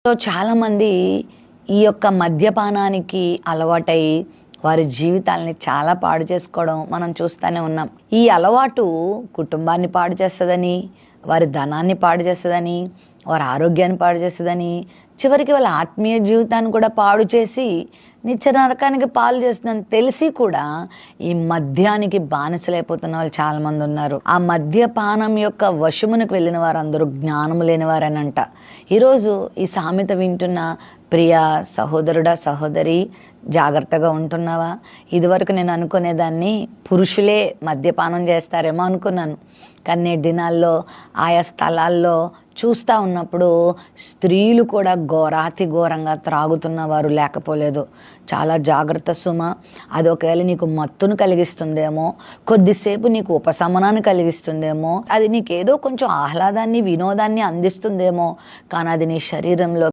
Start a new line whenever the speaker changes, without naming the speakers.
చాలామంది ఈ యొక్క మద్యపానానికి అలవాటై వారి జీవితాల్ని చాలా పాడు చేసుకోవడం మనం చూస్తూనే ఉన్నాం. ఈ అలవాటు కుటుంబాన్ని పాడు చేస్తుందని, వారి ధనాన్ని పాడు చేస్తుందని, వారి ఆరోగ్యాన్ని పాడు చేస్తుందని, చివరికి వాళ్ళ ఆత్మీయ జీవితాన్ని కూడా పాడు చేసి నిత్య నరకానికి పాలు చేస్తుందని తెలిసి కూడా ఈ మద్యానికి బానిసలైపోతున్న వాళ్ళు చాలామంది ఉన్నారు. ఆ మద్యపానం యొక్క వశమునకు వెళ్ళిన వారందరూ జ్ఞానం లేని వారనంట. ఈరోజు ఈ సామెత వింటున్న ప్రియ సహోదరుడా, సహోదరి, జాగ్రత్తగా ఉంటున్నావా? ఇదివరకు నేను అనుకునేదాన్ని పురుషులే మద్యపానం చేస్తారేమో అనుకున్నాను. కానీ నేటి దినాల్లో ఆయా స్థలాల్లో చూస్తూ ఉన్నప్పుడు స్త్రీలు కూడా ఘోరాతి ఘోరంగా త్రాగుతున్న వారు లేకపోలేదు. చాలా జాగ్రత్త సుమ. అది ఒకవేళ నీకు మత్తును కలిగిస్తుందేమో, కొద్దిసేపు నీకు ఉపశమనాన్ని కలిగిస్తుందేమో, అది నీకేదో కొంచెం ఆహ్లాదాన్ని, వినోదాన్ని అందిస్తుందేమో, కానీ అది నీ శరీరంలో